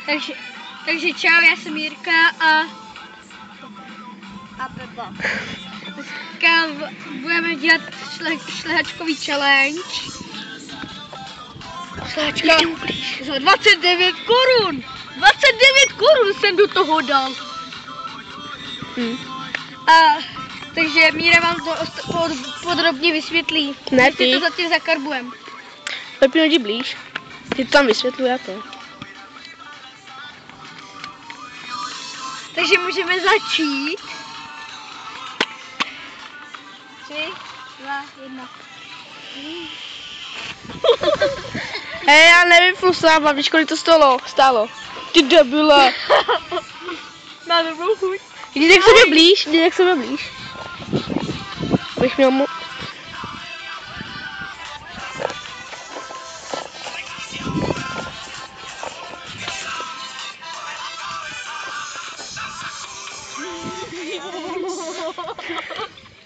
Takže čau, já jsem Jirka a Pepa. Dneska budeme dělat šlehačkový challenge. Šlehačka za 29 korun. 29 korun jsem do toho dal. A takže Míra vám to podrobně vysvětlí. Ne, ty ty. to zatím zakarbujem. Pepi, jdi blíž. Ty to tam vysvětluji, já to. Takže můžeme začít. 3, 2, 1. Hej, já nevím, flusám, víš, kolik to stálo. Ty debile. Má dobrou chuť. Jdi k sobě blíž, Bych měl mu...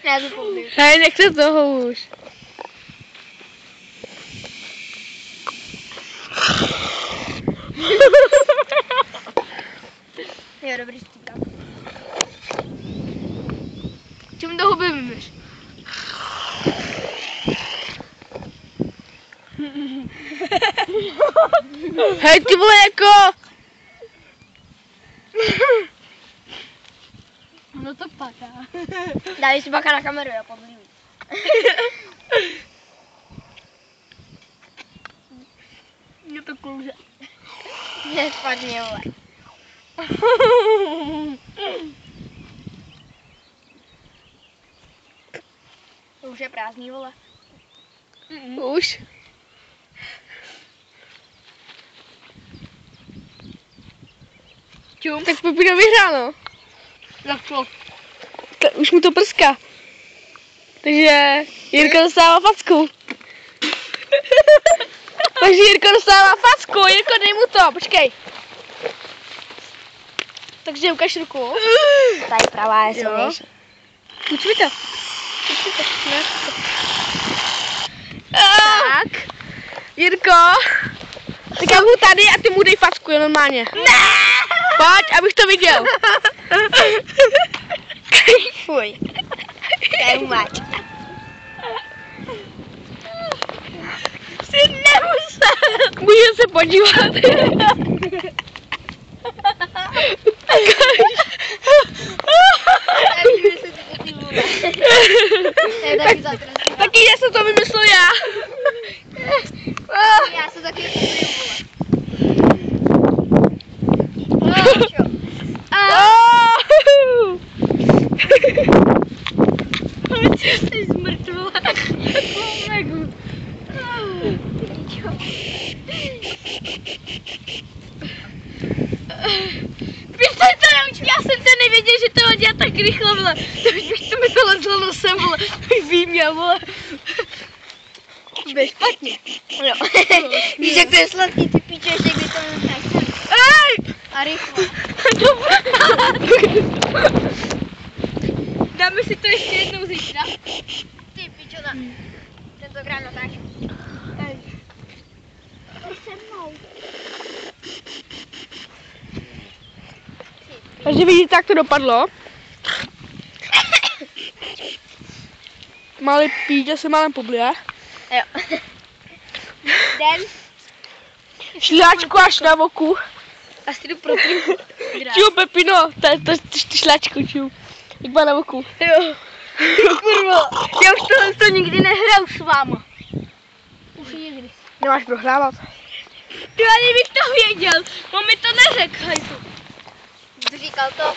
Já to povím. Hej, nechte toho už. Jo, dobrý stíkám. Čím toho vymíš? Hej, ty vole, jako... No to padá. Dávej si bacha na kameru, já podlím. Je to klouže. Je špatně, vole. To už je prázdný, vole. Už. Čum. Tak Pepino vyhrál, no. Tak co? Už mu to prská. Takže Jirka dostává facku. Takže Jirka dostává facku. Jirko, dej mu to, počkej. Takže ukaž ruku. Tady pravá je silnější. Půjč mi to. Tak. Jirko. Tak já budu tady a ty mu dej facku, je normálně. Ne! Pojď, abych to viděl. Fuj. To je umáč. Jsi nemusel. Můžeme se podívat. Taky já jsem to vymyslel já. Já se taky Jsi zmrtvá. Megu. Přestaň to naučit, já jsem to nevěděl, že to dělat tak rychle, vole. To mi to lezlo nosem, vole. Výměl, vole. To bude špatně. Jo. Víš, jak to je sladký, ty píče, ještě kdy to necháš. Ej! A rychle. Dáme si to ještě jednou zítra. Ty pičo, na. Tentokrát natáč. Se mnou. Takže vidíte, jak to dopadlo. Malý píče se málem poblije. Jo. Den. Šláčku až na voku. A si jdu pro tím. Čau, Pepino, ty šláčku, čau. Jak má na voku. Jo. Kurva, já už to nikdy nehraju s váma. Už nikdy. Nemáš prohrávat. Ty, ale kdybych to věděl, on mi to neřekl, hajzu. Říkal to.